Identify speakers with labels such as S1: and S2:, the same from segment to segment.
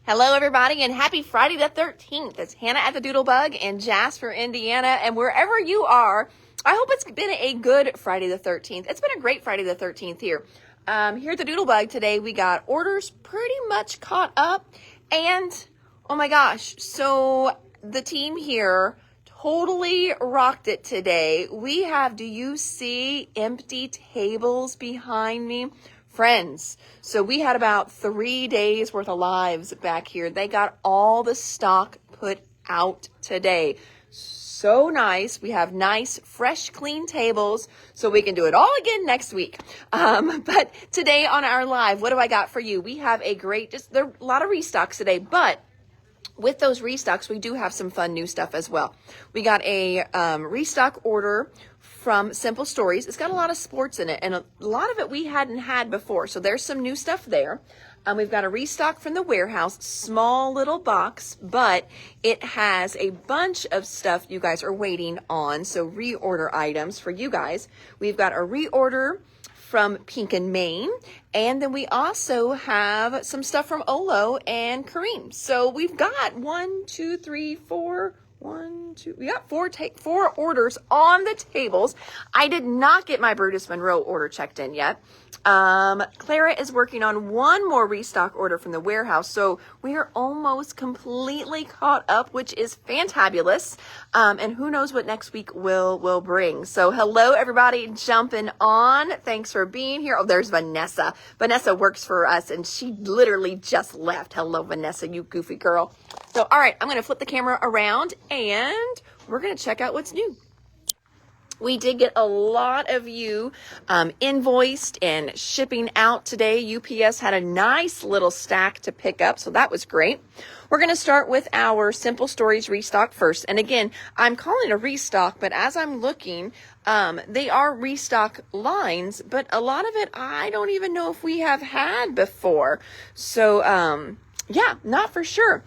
S1: Hello, everybody, and happy Friday the 13th. It's Hannah at the Doodlebug in Jasper, Indiana, and wherever you are, I hope it's been a good Friday the 13th. It's been a great Friday the 13th here. Here at the Doodlebug today, we got orders pretty much caught up, and oh my gosh, so the team here totally rocked it today. We have, do you see empty tables behind me? Friends, so we had about 3 days worth of lives back here. They got all the stock put out today. So nice. We have nice, fresh, clean tables, so we can do it all again next week. But today on our live, what do I got for you? We have a great, there are a lot of restocks today, but with those restocks, we do have some fun new stuff as well. We got a restock order from Simple Stories. It's got a lot of sports in it, and a lot of it we hadn't had before. So there's some new stuff there. We've got a restock from the warehouse, small little box, but it has a bunch of stuff you guys are waiting on. So reorder items for you guys. We've got a reorder from Pink and Maine, and then we also have some stuff from Olo and Karin. So we've got we got four orders on the tables. I did not get my Brutus Monroe order checked in yet. Clara is working on one more restock order from the warehouse, so we are almost completely caught up, which is fantabulous. And who knows what next week will bring. So hello, everybody jumping on. Thanks for being here. Oh, there's Vanessa. Vanessa works for us, and she literally just left. Hello, Vanessa, you goofy girl. So, all right, I'm going to flip the camera around, and we're going to check out what's new. We did get a lot of you invoiced and shipping out today. UPS had a nice little stack to pick up, so that was great. We're going to start with our Simple Stories restock first. And again, I'm calling it a restock, but as I'm looking, they are restock lines, but a lot of it I don't even know if we have had before. So, yeah, not for sure.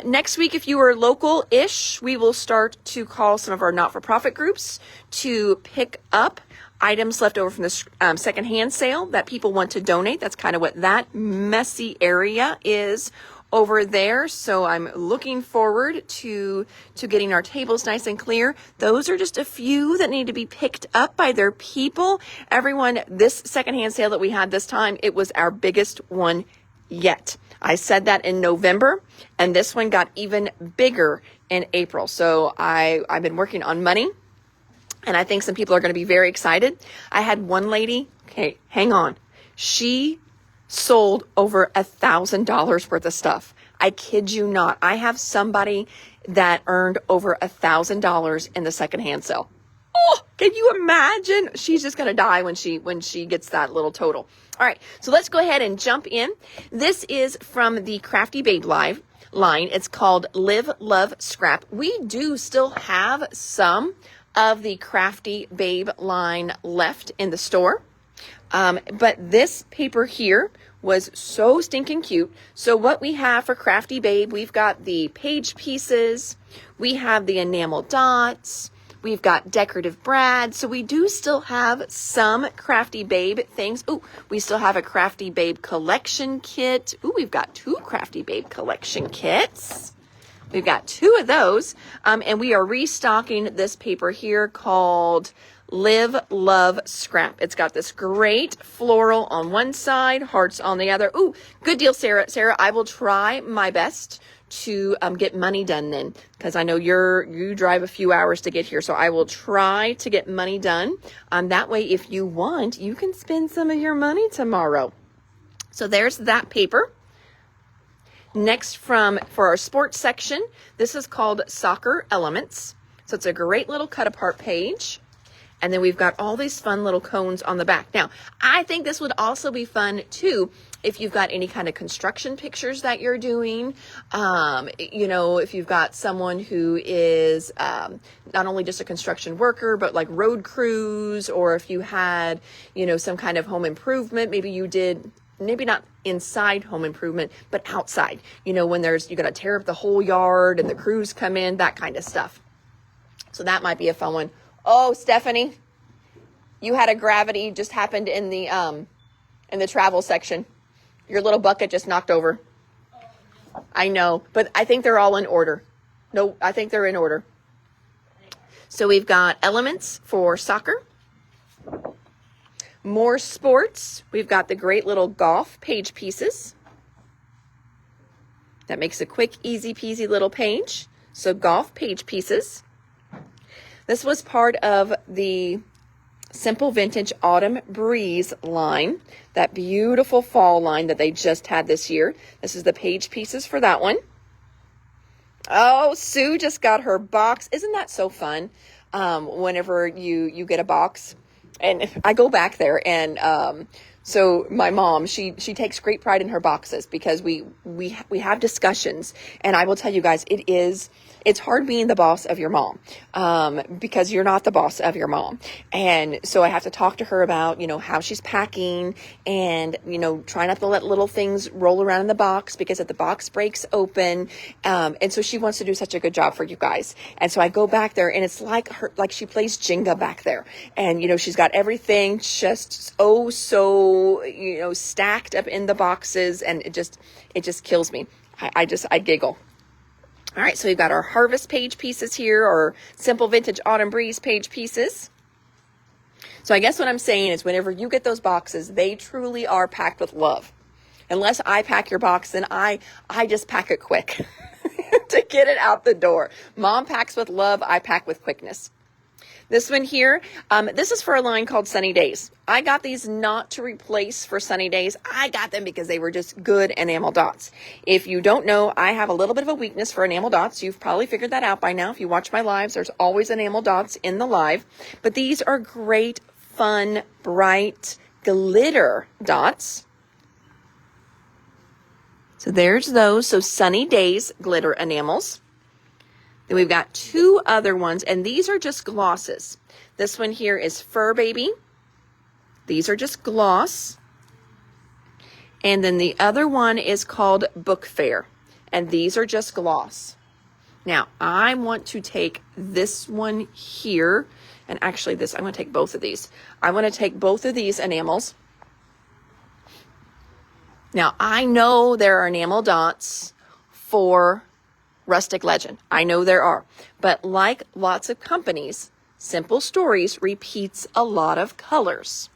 S1: Next week, if you are local-ish, we will start to call some of our not-for-profit groups to pick up items left over from the secondhand sale that people want to donate. That's kind of what that messy area is over there. So I'm looking forward to getting our tables nice and clear. Those are just a few that need to be picked up by their people. Everyone, this secondhand sale that we had this time, it was our biggest one yet. I said that in November, and this one got even bigger in April. So I've been working on money, and I think some people are going to be very excited. I had one lady, okay, hang on. She sold over $1,000 worth of stuff. I kid you not. I have somebody that earned over $1,000 in the secondhand sale. Oh, can you imagine? She's just going to die when she gets that little total. All right, so let's go ahead and jump in. This is from the Crafty Babe line. It's called Live, Love, Scrap. We do still have some of the Crafty Babe line left in the store. But this paper here was so stinking cute. So what we have for Crafty Babe, we've got the page pieces. We have the enamel dots. We've got decorative brads. So we do still have some Crafty Babe things. Ooh, we still have a Crafty Babe collection kit. Ooh, we've got 2 Crafty Babe collection kits. We've got 2 of those. And we are restocking this paper here called Live, Love, Scrap. It's got this great floral on one side, hearts on the other. Ooh, good deal, Sarah. Sarah, I will try my best to get money done then, because I know you drive a few hours to get here, so I will try to get money done. That way, if you want, you can spend some of your money tomorrow. So there's that paper. Next, for our sports section, this is called Soccer Elements. So it's a great little cut apart page. And then we've got all these fun little cones on the back. Now, I think this would also be fun too if you've got any kind of construction pictures that you're doing. If you've got someone who is not only just a construction worker, but like road crews, or if you had, some kind of home improvement, maybe you did, maybe not inside home improvement, but outside, when you got to tear up the whole yard and the crews come in, that kind of stuff. So that might be a fun one. Oh, Stephanie, you had a gravity just happened in the travel section. Your little bucket just knocked over. I know, but I think they're all in order. No, I think they're in order. So we've got Elements for soccer. More sports. We've got the great little golf page pieces. That makes a quick, easy peasy little page. So golf page pieces. This was part of the Simple Vintage Autumn Breeze line. That beautiful fall line that they just had this year. This is the page pieces for that one. Oh, Sue just got her box. Isn't that so fun? Whenever you get a box, and I go back there, and so my mom, she takes great pride in her boxes because we have discussions, and I will tell you guys, it's hard being the boss of your mom, because you're not the boss of your mom. And so I have to talk to her about, how she's packing and, try not to let little things roll around in the box because if the box breaks open. And so she wants to do such a good job for you guys. And so I go back there and it's like she plays Jenga back there. And, she's got everything just, so stacked up in the boxes, and it just kills me. I giggle. All right, so we've got our Harvest page pieces here, or Simple Vintage Autumn Breeze page pieces. So I guess what I'm saying is whenever you get those boxes, they truly are packed with love. Unless I pack your box, then I just pack it quick to get it out the door. Mom packs with love, I pack with quickness. This one here, this is for a line called Sunny Days. I got these not to replace for Sunny Days. I got them because they were just good enamel dots. If you don't know, I have a little bit of a weakness for enamel dots. You've probably figured that out by now. If you watch my lives, there's always enamel dots in the live. But these are great, fun, bright glitter dots. So there's those. So Sunny Days glitter enamels. Then we've got two other ones, and these are just glosses. This one here is Fur Baby. These are just gloss. And then the other one is called Book Fair, and these are just gloss. Now, I want to take this one here, and actually I'm going to take both of these. I want to take both of these enamels. Now, I know there are enamel dots for Rustic Legend. I know there are. But like lots of companies, Simple Stories repeats a lot of colors.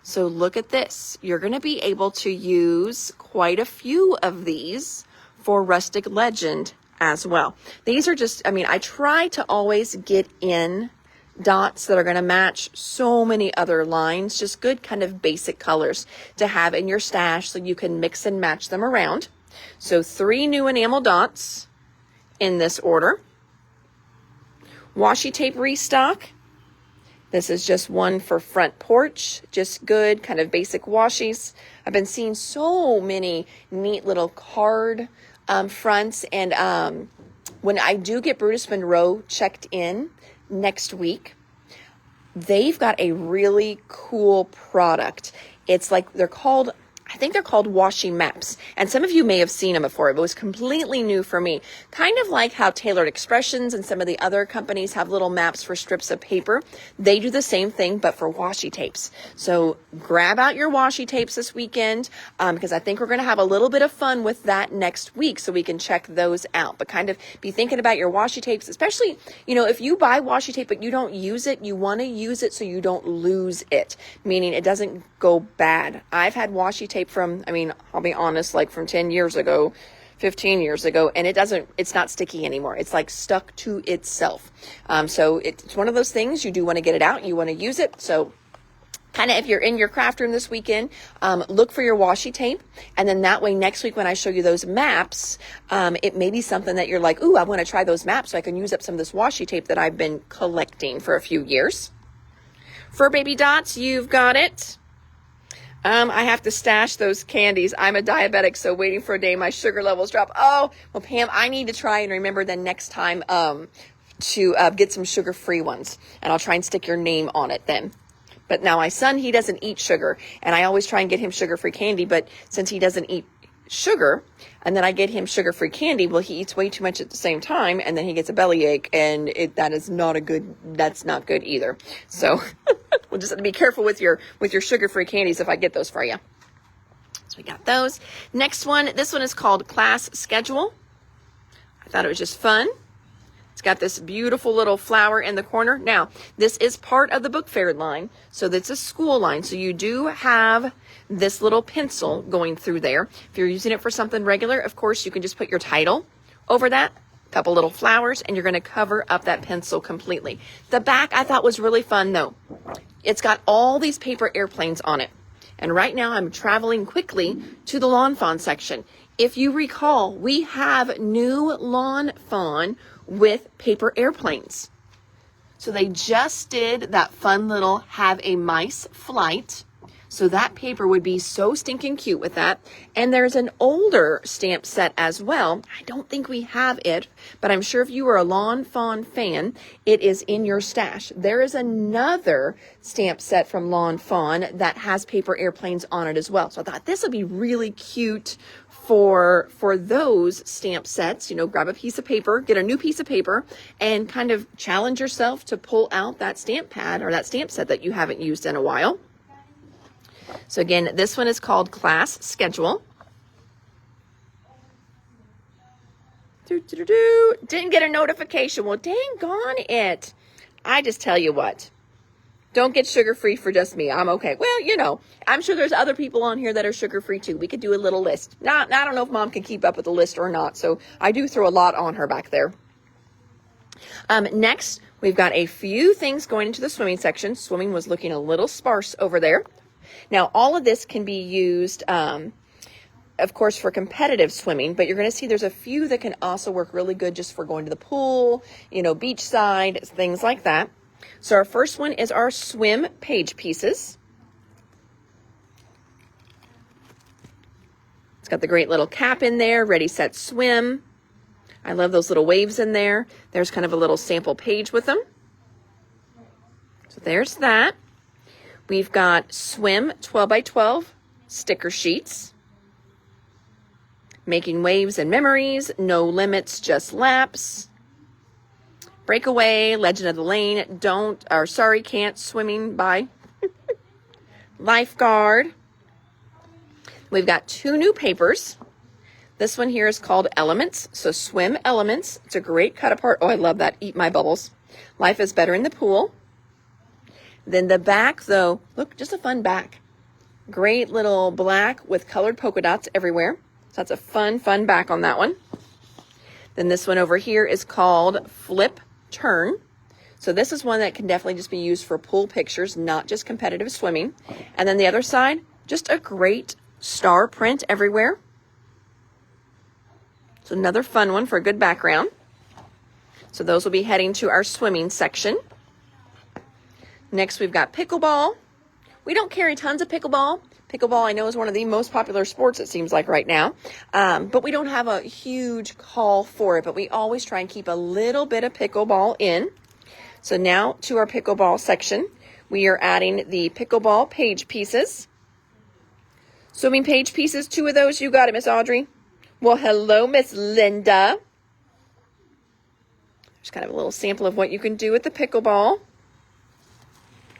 S1: So look at this. You're going to be able to use quite a few of these for Rustic Legend as well. These are just, I try to always get in dots that are going to match so many other lines, just good kind of basic colors to have in your stash so you can mix and match them around. So 3 new enamel dots in this order. Washi tape restock. This is just one for front porch, just good kind of basic washies. I've been seeing so many neat little card fronts, and when I do get Brutus Monroe checked in next week, they've got a really cool product. It's like I think they're called washi maps, and some of you may have seen them before. It was completely new for me. Kind of like how Tailored Expressions and some of the other companies have little maps for strips of paper. They do the same thing, but for washi tapes. So grab out your washi tapes this weekend, because I think we're going to have a little bit of fun with that next week, so we can check those out. But kind of be thinking about your washi tapes, especially, if you buy washi tape but you don't use it, you want to use it so you don't lose it, meaning it doesn't go bad. I've had washi tape from, I'll be honest, like from 10 years ago, 15 years ago, and it's not sticky anymore. It's like stuck to itself. So it's one of those things, you do want to get it out, you want to use it. So kind of if you're in your craft room this weekend, look for your washi tape. And then that way next week when I show you those maps, it may be something that you're like, ooh, I want to try those maps so I can use up some of this washi tape that I've been collecting for a few years. Fur Baby dots, you've got it. I have to stash those candies. I'm a diabetic, so waiting for a day my sugar levels drop. Oh, well, Pam, I need to try and remember then next time to get some sugar-free ones, and I'll try and stick your name on it then. But now my son, he doesn't eat sugar, and I always try and get him sugar-free candy, but since he doesn't eat sugar, and then I get him sugar-free candy, well, he eats way too much at the same time, and then he gets a bellyache, and that's not good either. So we'll just have to be careful with your sugar-free candies if I get those for you. So We got those. Next one, this one is called Class Schedule. I thought it was just fun. It's got this beautiful little flower in the corner. Now, this is part of the book fair line, so that's a school line. So you do have this little pencil going through there. If you're using it for something regular, of course, you can just put your title over that, a couple little flowers, and you're going to cover up that pencil completely. The back I thought was really fun, though. It's got all these paper airplanes on it. And right now I'm traveling quickly to the Lawn Fawn section. If you recall, we have new Lawn Fawn with paper airplanes. So they just did that fun little have a mice flight. So that paper would be so stinking cute with that. And there's an older stamp set as well. I don't think we have it, but I'm sure if you are a Lawn Fawn fan, it is in your stash. There is another stamp set from Lawn Fawn that has paper airplanes on it as well. So I thought this would be really cute for those stamp sets. You know, grab a piece of paper, get a new piece of paper, and kind of challenge yourself to pull out that stamp pad or that stamp set that you haven't used in a while. So again, this one is called Class Schedule. Didn't get a notification. Well, dang gone it. I just tell you what. Don't get sugar-free for just me. I'm okay. Well, you know, I'm sure there's other people on here that are sugar-free too. We could do a little list. I don't know if Mom can keep up with the list or not, so I do throw a lot on her back there. Next, we've got a few things going into the swimming section. Swimming was looking a little sparse over there. Now, all of this can be used, of course, for competitive swimming, but you're going to see there's a few that can also work really good just for going to the pool, you know, beachside, things like that. So our first one is our swim page pieces. It's got the great little cap in there, ready, set, swim. I love those little waves in there. There's kind of a little sample page with them. So there's that. We've got swim 12 by 12 sticker sheets. Making waves and memories. No limits, just laps. Breakaway, Legend of the Lane, can't swimming by. Lifeguard. We've got two new papers. This one here is called Elements. So Swim Elements. It's a great cut apart. Oh, I love that. Eat my bubbles. Life is better in the pool. Then the back, though, look, just a fun back. Great little black with colored polka dots everywhere. So that's a fun back on that one. Then this one over here is called Flip Turn. So this is one that can definitely just be used for pool pictures, not just competitive swimming. And then the other side, just a great star print everywhere. So another fun one for a good background. So those will be heading to our swimming section. Next, we've got pickleball. We don't carry tons of pickleball. Pickleball, I know, is one of the most popular sports, it seems like right now. But we don't have a huge call for it, but we always try and keep a little bit of pickleball in. So now to our pickleball section, we are adding the pickleball page pieces. Swimming page pieces, 2 of those. You got it, Miss Audrey. Well, hello, Miss Linda. Just kind of a little sample of what you can do with the pickleball.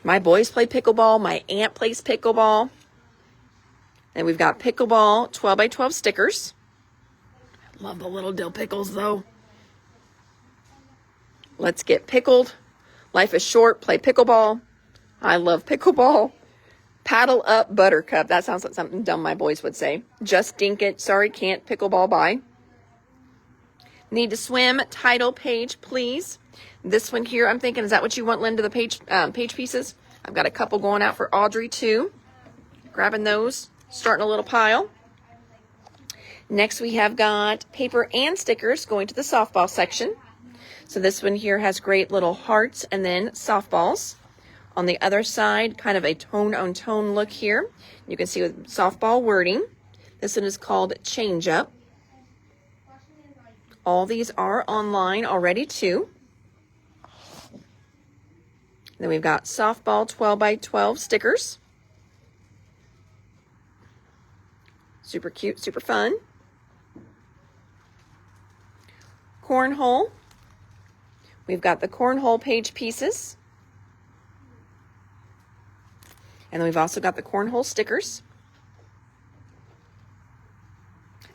S1: My boys play pickleball. My aunt plays pickleball. And we've got pickleball 12 by 12 stickers. I love the little dill pickles, though. Let's get pickled. Life is short. Play pickleball. I love pickleball. Paddle up, buttercup. That sounds like something dumb my boys would say. Just dink it. Sorry, can't pickleball by. Need to swim. Title page, please. This one here, I'm thinking, is that what you want, Linda, the page pieces? I've got a couple going out for Audrey, too. Grabbing those, starting a little pile. Next, we have got paper and stickers going to the softball section. So this one here has great little hearts and then softballs. On the other side, kind of a tone-on-tone look here. You can see with softball wording. This one is called Change Up. All these are online already, too. Then we've got softball 12 by 12 stickers. Super cute, super fun. Cornhole. We've got the cornhole page pieces. And then we've also got the cornhole stickers.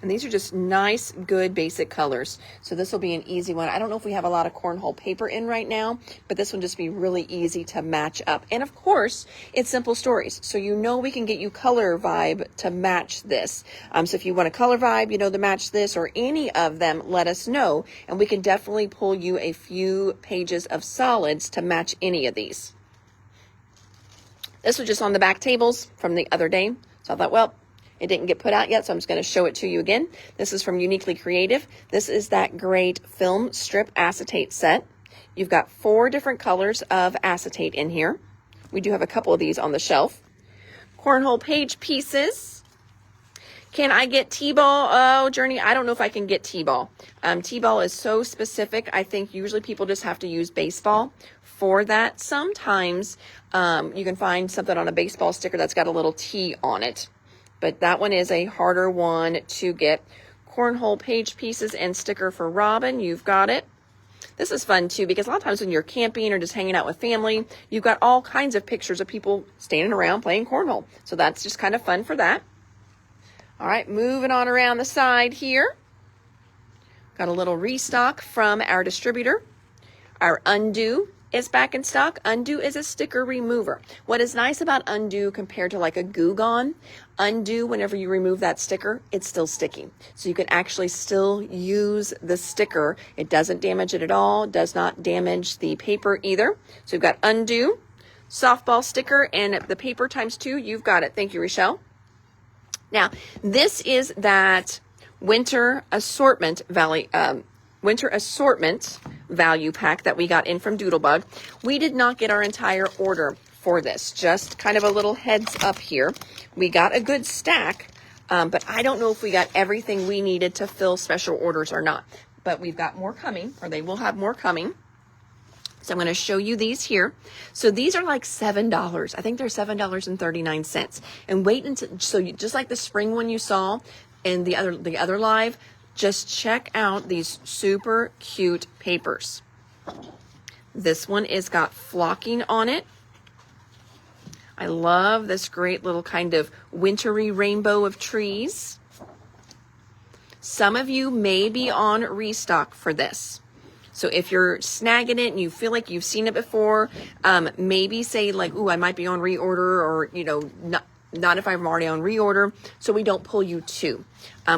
S1: And these are just nice, good, basic colors. So this will be an easy one. I don't know if we have a lot of cornhole paper in right now, but this one just be really easy to match up. And of course, it's Simple Stories. So you know we can get you color vibe to match this. So if you want a color vibe, you know, to match this or any of them, let us know. And we can definitely pull you a few pages of solids to match any of these. This was just on the back tables from the other day. So I thought, well, it didn't get put out yet, so I'm just going to show it to you again. This is from Uniquely Creative. This is that great film strip acetate set. You've got 4 different colors of acetate in here. We do have a couple of these on the shelf. Cornhole page pieces. Can I get T-ball? Oh, Journey, I don't know if I can get T-ball. T-ball is so specific. I think usually people just have to use baseball for that. Sometimes you can find something on a baseball sticker that's got a little T on it. But that one is a harder one to get. Cornhole page pieces and sticker for Robin. You've got it. This is fun too, because a lot of times when you're camping or just hanging out with family, you've got all kinds of pictures of people standing around playing cornhole. So that's just kind of fun for that. All right, moving on around the side here. Got a little restock from our distributor. Our Undo is back in stock. Undo is a sticker remover. What is nice about Undo compared to like a Goo Gone, Undo, whenever you remove that sticker, it's still sticky. So you can actually still use the sticker. It doesn't damage it at all, does not damage the paper either. So you've got Undo, softball sticker, and the paper ×2. You've got it. Thank you, Rochelle. Now, this is that winter assortment value pack that we got in from Doodlebug. We did not get our entire order for this, just kind of a little heads up here. We got a good stack, but I don't know if we got everything we needed to fill special orders or not. But we've got more coming, or they will have more coming. So I'm going to show you these here. So these are like $7. I think they're $7.39. And wait until, so you, just like the spring one you saw in the other live, just check out these super cute papers. This one is got flocking on it. I love this great little kind of wintry rainbow of trees. Some of you may be on restock for this. So if you're snagging it and you feel like you've seen it before, maybe say like, ooh, I might be on reorder, or, you know, not if I'm already on reorder, so we don't pull you two.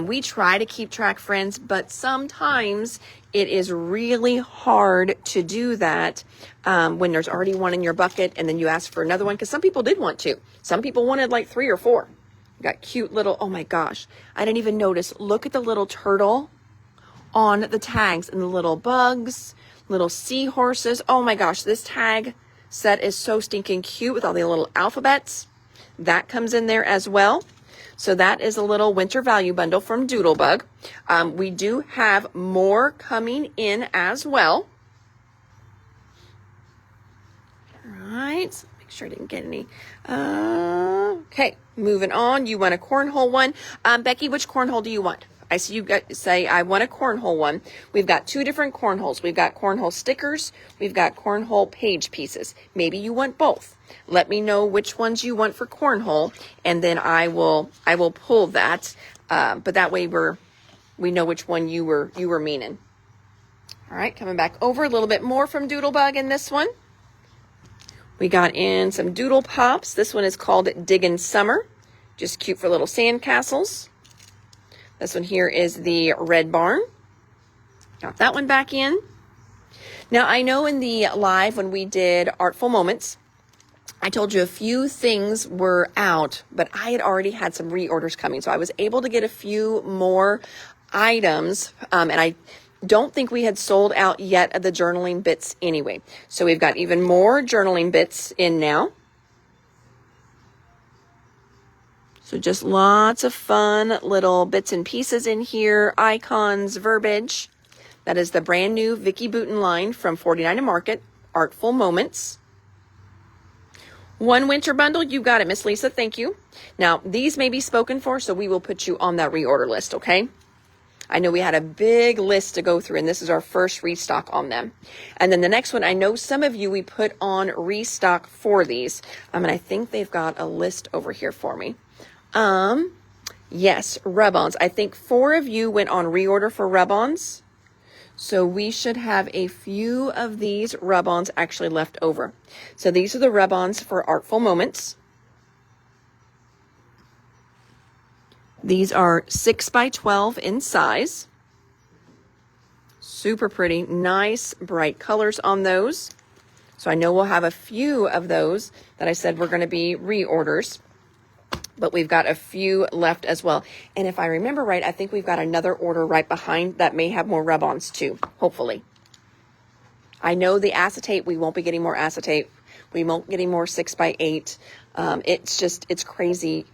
S1: We try to keep track, friends, but sometimes it is really hard to do that when there's already one in your bucket and then you ask for another one, because some people did want to. Some people wanted like 3 or 4. Got cute little, oh my gosh, I didn't even notice. Look at the little turtle on the tags and the little bugs, little seahorses. Oh my gosh, this tag set is so stinking cute with all the little alphabets. That comes in there as well. So that is a little winter value bundle from Doodlebug. We do have more coming in as well. All right, so make sure I didn't get any. Okay, moving on. You want a cornhole one. Becky, which cornhole do you want? I see you say, I want a cornhole one. We've got 2 different cornholes. We've got cornhole stickers. We've got cornhole page pieces. Maybe you want both. Let me know which ones you want for cornhole, and then I will pull that. But that way we know which one you were meaning. All right, coming back over a little bit more from Doodlebug in this one. We got in some Doodle Pops. This one is called Diggin' Summer. Just cute for little sand castles. This one here is the Red Barn. Got that one back in. Now, I know in the live when we did Artful Moments, I told you a few things were out, but I had already had some reorders coming. So I was able to get a few more items, and I don't think we had sold out yet of the journaling bits anyway. So we've got even more journaling bits in now. So just lots of fun little bits and pieces in here, icons, verbiage. That is the brand new Vicky Booten line from 49 & Market, Artful Moments. One winter bundle, you got it, Miss Lisa, thank you. Now, these may be spoken for, so we will put you on that reorder list, okay? I know we had a big list to go through, and this is our first restock on them. And then the next one, I know some of you we put on restock for these. And I think they've got a list over here for me. Yes, rub-ons. I think 4 of you went on reorder for rub-ons. So we should have a few of these rub-ons actually left over. So these are the rub-ons for Artful Moments. These are 6 by 12 in size. Super pretty, nice, bright colors on those. So I know we'll have a few of those that I said were going to be reorders. But we've got a few left as well. And if I remember right, I think we've got another order right behind that may have more rub-ons too, hopefully. I know the acetate, we won't be getting more acetate. We won't getting more 6 by 8. It's crazy.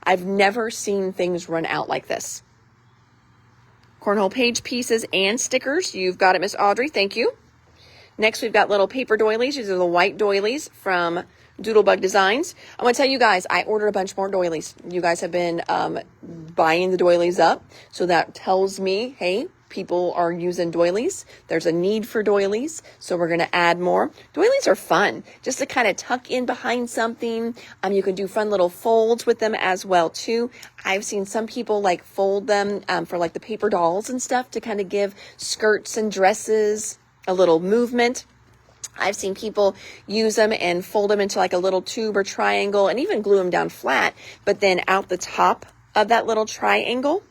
S1: I've never seen things run out like this. Cornhole page pieces and stickers. You've got it, Miss Audrey. Thank you. Next, we've got little paper doilies. These are the white doilies from Doodlebug Designs. I want to tell you guys, I ordered a bunch more doilies. You guys have been buying the doilies up. So that tells me, hey, people are using doilies. There's a need for doilies. So we're going to add more. Doilies are fun. Just to kind of tuck in behind something. You can do fun little folds with them as well too. I've seen some people like fold them for like the paper dolls and stuff to kind of give skirts and dresses a little movement. I've seen people use them and fold them into like a little tube or triangle and even glue them down flat. But then out the top of that little triangle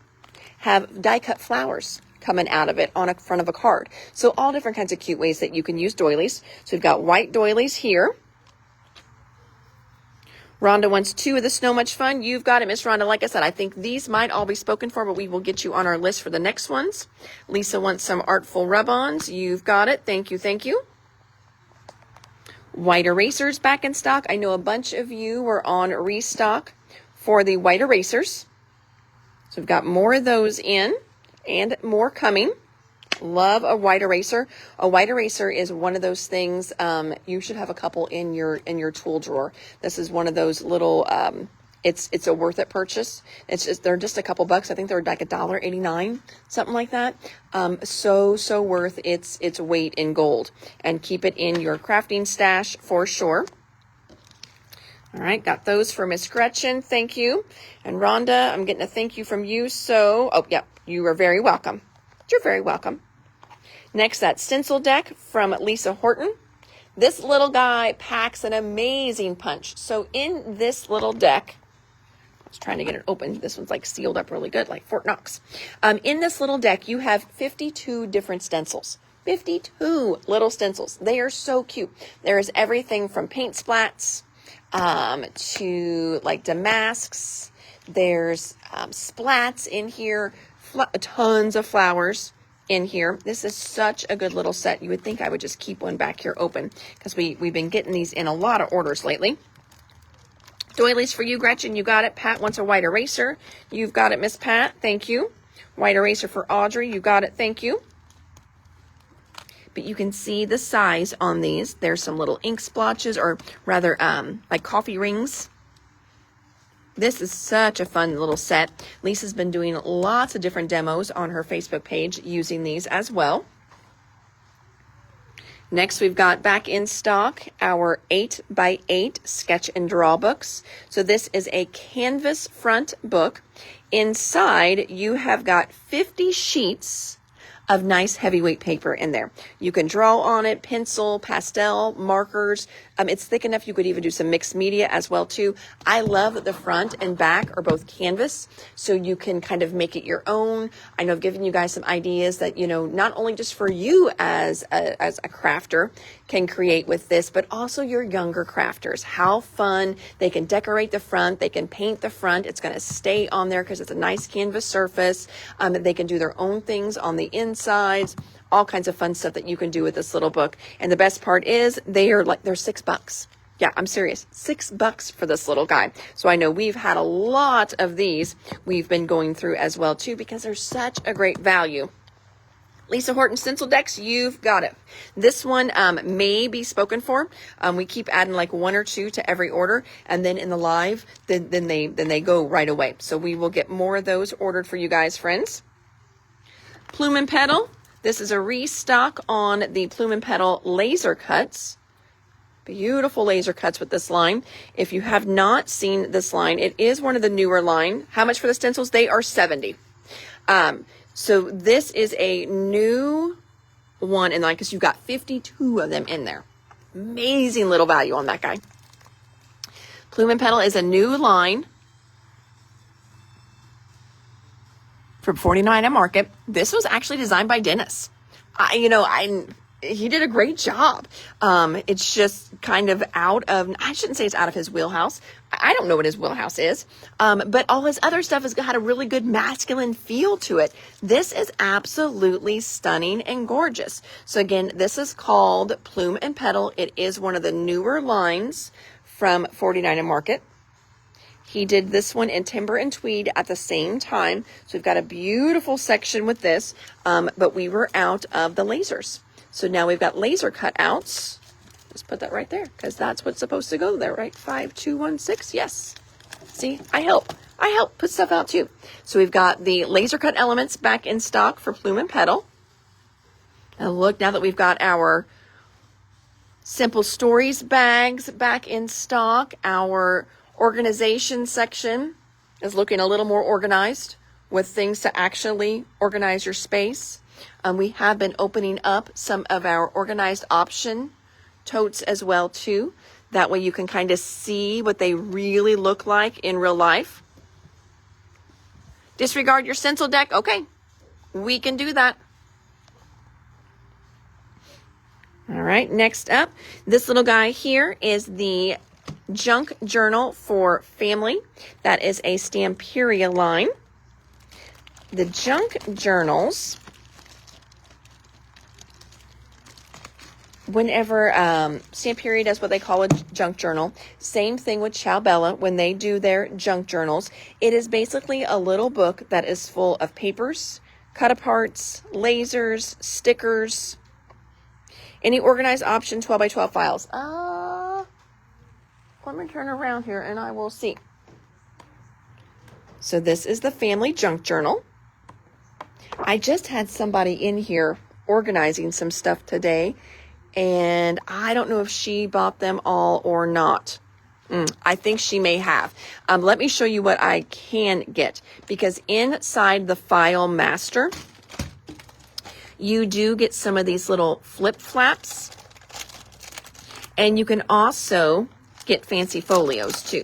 S1: have die cut flowers coming out of it on a front of a card. So all different kinds of cute ways that you can use doilies. So we've got white doilies here. Rhonda wants 2 of the Snow Much Fun. You've got it, Miss Rhonda. Like I said, I think these might all be spoken for, but we will get you on our list for the next ones. Lisa wants some Artful Rub-Ons. You've got it. Thank you. Thank you. White erasers back in stock. I know a bunch of you were on restock for the white erasers. So we've got more of those in and more coming. Love a white eraser. A white eraser is one of those things, you should have a couple in your tool drawer. This is one of those little, it's a worth it purchase. They're just a couple bucks. I think they're like $1.89, something like that. So worth its weight in gold, and keep it in your crafting stash for sure. All right, got those for Miss Gretchen. Thank you. And Rhonda, I'm getting a thank you from you. You are very welcome. You're very welcome. Next, that stencil deck from Lisa Horton. This little guy packs an amazing punch. So in this little deck, I was trying to get it open. This one's like sealed up really good, like Fort Knox. In this little deck, you have 52 different stencils. 52 little stencils. They are so cute. There is everything from paint splats to like damasks. There's splats in here, tons of flowers in here. This is such a good little set. You would think I would just keep one back here open because we've been getting these in a lot of orders lately. Doilies for you, Gretchen. You got it. Pat wants a white eraser. You've got it, Miss Pat. Thank you. White eraser for Audrey. You got it. Thank you. But you can see the size on these. There's some little ink splotches, or rather like coffee rings. This is such a fun little set. Lisa's been doing lots of different demos on her Facebook page using these as well. Next, we've got back in stock our 8x8 sketch and draw books. So this is a canvas front book. Inside, you have got 50 sheets of nice heavyweight paper in there. You can draw on it, pencil, pastel, markers. It's thick enough you could even do some mixed media as well too. I love that the front and back are both canvas, so you can kind of make it your own. I know I've given you guys some ideas that, not only just for you as a crafter can create with this, but also your younger crafters. How fun. They can decorate the front. They can paint the front. It's going to stay on there because it's a nice canvas surface. They can do their own things on the insides. All kinds of fun stuff that you can do with this little book. And the best part is they're $6. Yeah, I'm serious. $6 for this little guy. So I know we've had a lot of these we've been going through as well too, because they're such a great value. Lisa Horton stencil decks, you've got it. This one may be spoken for. We keep adding like 1 or 2 to every order, and then in the live, then they go right away. So we will get more of those ordered for you guys, friends. Plume and Petal. This is a restock on the Plume and Petal laser cuts. Beautiful laser cuts with this line. If you have not seen this line, it is one of the newer line. How much for the stencils? They are $70. So this is a new one in line because you've got 52 of them in there. Amazing little value on that guy. Plume and Petal is a new line from 49 at Market. This was actually designed by Dennis. He did a great job. It's just kind of I shouldn't say it's out of his wheelhouse. I don't know what his wheelhouse is. But all his other stuff has got a really good masculine feel to it. This is absolutely stunning and gorgeous. So again, this is called Plume and Petal. It is one of the newer lines from 49 at Market. He did this one in timber and tweed at the same time. So we've got a beautiful section with this, but we were out of the lasers. So now we've got laser cutouts. Just put that right there because that's what's supposed to go there, right? 5216. Yes. See, I help put stuff out too. So we've got the laser cut elements back in stock for Plume and Petal. And look, now that we've got our Simple Stories bags back in stock, our organization section is looking a little more organized with things to actually organize your space. We have been opening up some of our organized option totes as well too. That way you can kind of see what they really look like in real life. Disregard your stencil deck. Okay, we can do that. All right, next up, this little guy here is the Junk Journal for Family. That is a Stamperia line. The Junk Journals, whenever Stamperia does what they call a junk journal, same thing with Ciao Bella when they do their junk journals. It is basically a little book that is full of papers, cut aparts, lasers, stickers, any organized option 12 by 12 files. Let me turn around here and I will see. So this is the family junk journal. I just had somebody in here organizing some stuff today, and I don't know if she bought them all or not. I think she may have. Let me show you what I can get, because inside the file master, you do get some of these little flip flaps, and you can also get fancy folios too.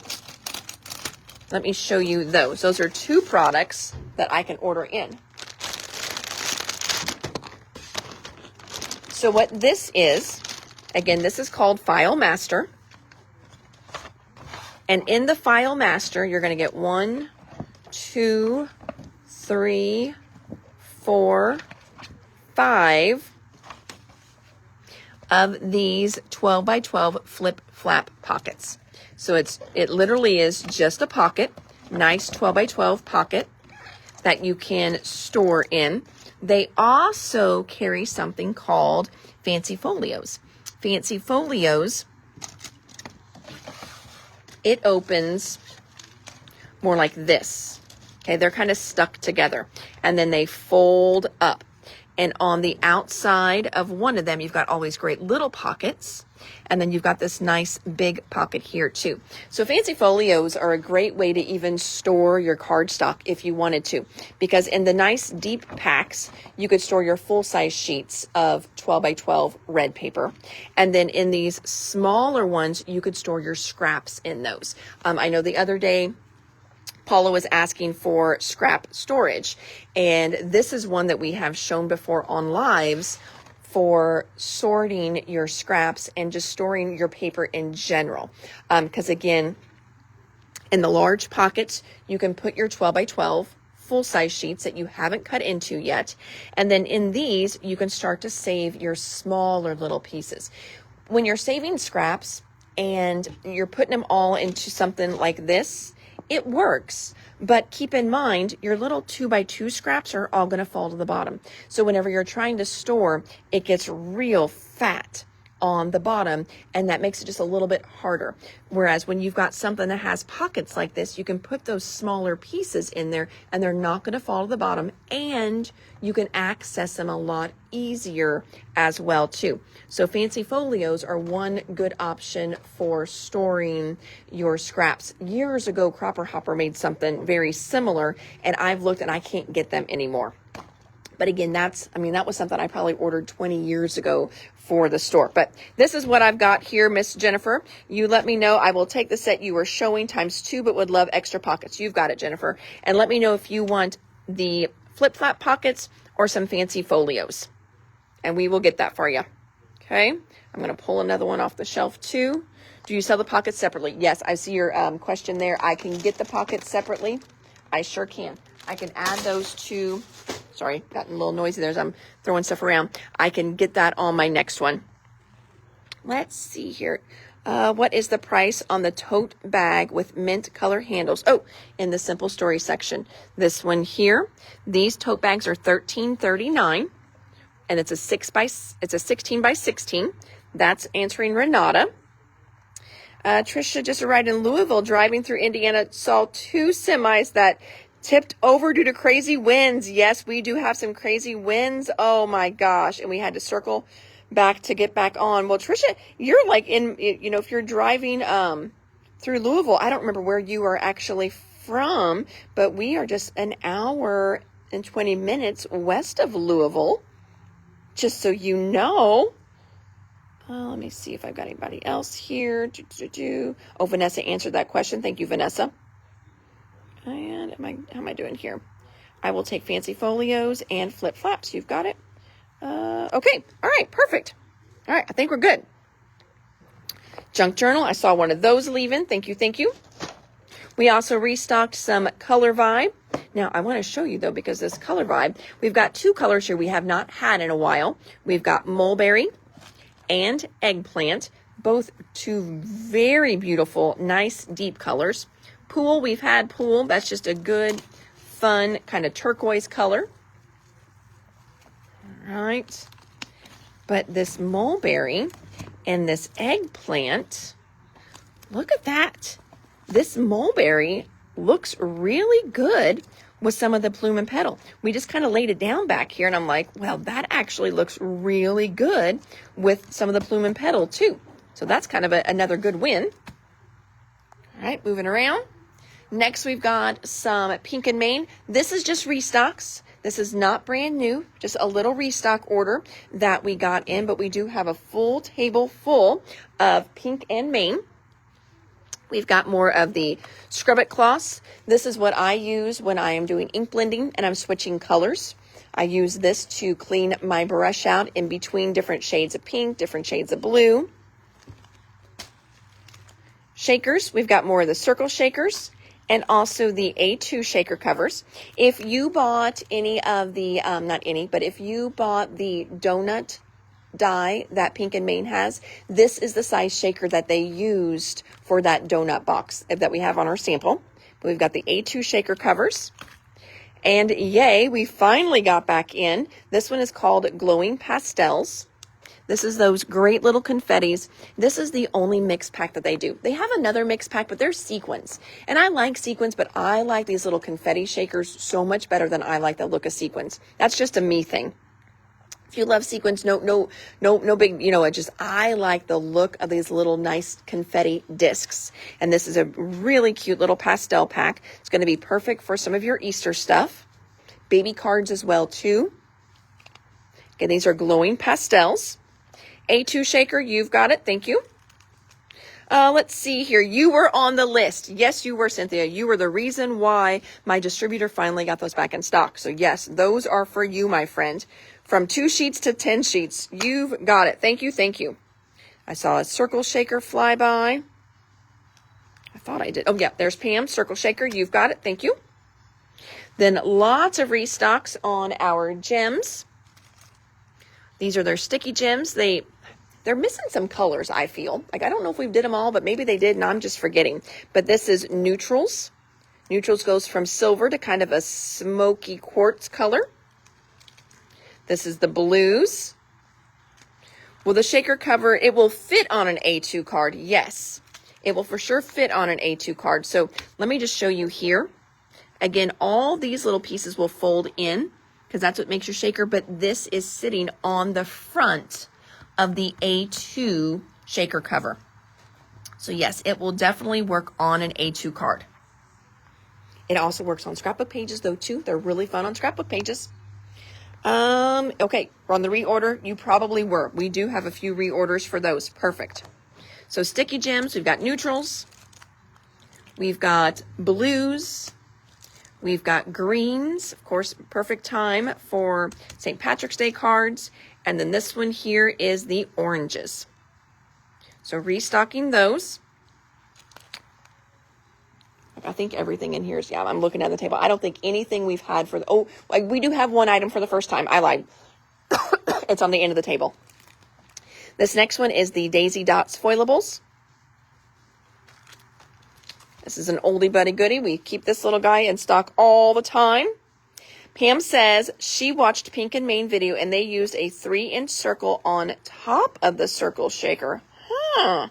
S1: Let me show you those. Those are two products that I can order in. So what this is, again, this is called File Master. And in the File Master, you're going to get 1, 2, 3, 4, 5 of these 12 by 12 flip flap pockets. So it literally is just a pocket, nice 12 by 12 pocket that you can store in. They also carry something called Fancy Folios. Fancy Folios, it opens more like this. Okay, they're kind of stuck together, and then they fold up. And on the outside of one of them, you've got all these great little pockets. And then you've got this nice big pocket here too. So Fancy Folios are a great way to even store your cardstock if you wanted to. Because in the nice deep packs, you could store your full-size sheets of 12 by 12 red paper. And then in these smaller ones, you could store your scraps in those. I know the other day, Paula was asking for scrap storage, and this is one that we have shown before on lives for sorting your scraps and just storing your paper in general. Because again, in the large pockets, you can put your 12 by 12 full-size sheets that you haven't cut into yet. And then in these, you can start to save your smaller little pieces. When you're saving scraps and you're putting them all into something like this, it works, but keep in mind your little 2 by 2 scraps are all going to fall to the bottom. So whenever you're trying to store, it gets real fat on the bottom, and that makes it just a little bit harder. Whereas when you've got something that has pockets like this, you can put those smaller pieces in there and they're not going to fall to the bottom, and you can access them a lot easier as well too. So fancy folios are one good option for storing your scraps. Years ago, Cropper Hopper made something very similar, and I've looked and I can't get them anymore. But again, that was something I probably ordered 20 years ago for the store. But this is what I've got here, Miss Jennifer. You let me know. I will take the set you were showing ×2, but would love extra pockets. You've got it, Jennifer. And let me know if you want the flip-flap pockets or some fancy folios. And we will get that for you. Okay. I'm going to pull another one off the shelf too. Do you sell the pockets separately? Yes, I see your question there. I can get the pockets separately. I sure can. I can add those to, sorry, gotten a little noisy there as I'm throwing stuff around. I can get that on my next one. Let's see here. What is the price on the tote bag with mint color handles? Oh, in the simple story section. This one here, these tote bags are $13.39, and it's a 16 by 16. That's answering Renata. Trisha just arrived in Louisville, driving through Indiana, saw 2 semis that tipped over due to crazy winds. Yes, we do have some crazy winds. Oh my gosh. And we had to circle back to get back on. Well, Trisha, you're like in, if you're driving through Louisville, I don't remember where you are actually from, but we are just an hour and 20 minutes west of Louisville, just so you know. Let me see if I've got anybody else here. Oh, Vanessa answered that question. Thank you, Vanessa. And how am I doing here? I will take fancy folios and flip flaps. You've got it. Okay. All right. Perfect. All right. I think we're good. Junk journal. I saw one of those leaving. Thank you. Thank you. We also restocked some Color Vibe. Now, I want to show you, though, because this Color Vibe, we've got 2 colors here we have not had in a while. We've got mulberry and eggplant, both 2 very beautiful, nice, deep colors. Pool, we've had pool. That's just a good, fun, kind of turquoise color. All right. But this mulberry and this eggplant, look at that. This mulberry looks really good with some of the plume and petal. We just kind of laid it down back here, and I'm like, well, that actually looks really good with some of the plume and petal too. So that's kind of another good win. All right, moving around. Next, we've got some pink and Maine. This is just restocks. This is not brand new, just a little restock order that we got in, but we do have a full table full of pink and Maine. We've got more of the Scrub It cloths. This is what I use when I am doing ink blending and I'm switching colors. I use this to clean my brush out in between different shades of pink, different shades of blue. Shakers, we've got more of the circle shakers and also the A2 shaker covers. If you bought any of the, if you bought the donut die that Pink and Maine has, this is the size shaker that they used for that donut box that we have on our sample. We've got the A2 shaker covers. And yay, we finally got back in. This one is called Glowing Pastels. This is those great little confettis. This is the only mix pack that they do. They have another mix pack, but they're sequins. And I like sequins, but I like these little confetti shakers so much better than I like the look of sequins. That's just a me thing. If you love sequins, no big, I like the look of these little nice confetti discs. And this is a really cute little pastel pack. It's going to be perfect for some of your Easter stuff. Baby cards as well, too. Okay, these are glowing pastels. A2 shaker, you've got it. Thank you. Let's see here. You were on the list. Yes, you were, Cynthia. You were the reason why my distributor finally got those back in stock. So yes, those are for you, my friend. From 2 sheets to 10 sheets. You've got it. Thank you. Thank you. I saw a circle shaker fly by. I thought I did. Oh, yeah. There's Pam. Circle shaker. You've got it. Thank you. Then lots of restocks on our gems. These are their sticky gems. They're missing some colors, I feel. Like, I don't know if we did them all, but maybe they did, and I'm just forgetting. But this is neutrals. Neutrals goes from silver to kind of a smoky quartz color. This is the blues. Will the shaker cover, it will fit on an A2 card. Yes, it will for sure fit on an A2 card. So let me just show you here. Again, all these little pieces will fold in because that's what makes your shaker, but this is sitting on the front of the A2 shaker cover. So yes, it will definitely work on an A2 card. It also works on scrapbook pages though too. They're really fun on scrapbook pages. Okay, we're on the reorder. You probably were. We do have a few reorders for those. Perfect. So sticky gems, we've got neutrals. We've got blues. We've got greens, of course, perfect time for St. Patrick's Day cards. And then this one here is the oranges. So restocking those. I think everything in here is, yeah, I'm looking at the table. I don't think anything we've had for the, oh, like we do have one item for the first time. I lied. It's on the end of the table. This next one is the Daisy Dots foilables. This is an oldie buddy goodie. We keep this little guy in stock all the time. Pam says she watched Pink and Main video and they used a 3-inch circle on top of the circle shaker. Huh.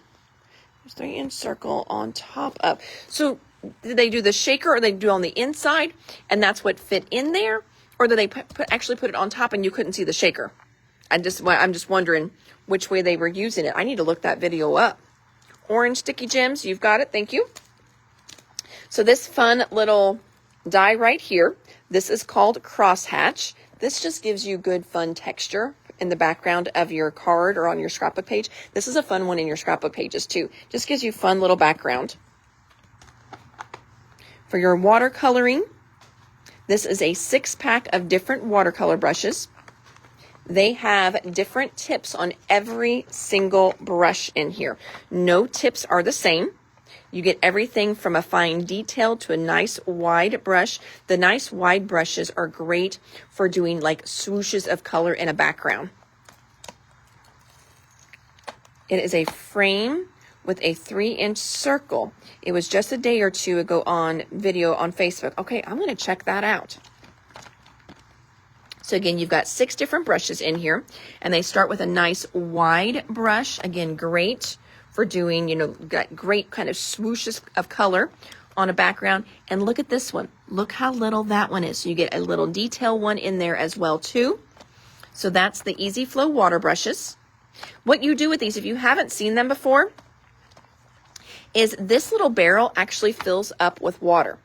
S1: 3-inch circle on top of. So did they do the shaker or they do on the inside and that's what fit in there? Or did they actually put it on top and you couldn't see the shaker? I'm just wondering which way they were using it. I need to look that video up. Orange sticky gems. You've got it. Thank you. So this fun little die right here, this is called crosshatch. This just gives you good fun texture in the background of your card or on your scrapbook page. This is a fun one in your scrapbook pages too. Just gives you fun little background. For your watercoloring, this is a 6-pack of different watercolor brushes. They have different tips on every single brush in here. No tips are the same. You get everything from a fine detail to a nice wide brush. The nice wide brushes are great for doing like swooshes of color in a background. It is a frame with a 3-inch circle. It was just a day or two ago on video on Facebook. Okay, I'm going to check that out. So again, you've got 6 different brushes in here, and they start with a nice wide brush. Again, great for doing, got great kind of swooshes of color on a background. And look at this one. Look how little that one is. So you get a little detail one in there as well too. So that's the Easy Flow water brushes. What you do with these, if you haven't seen them before, is this little barrel actually fills up with water.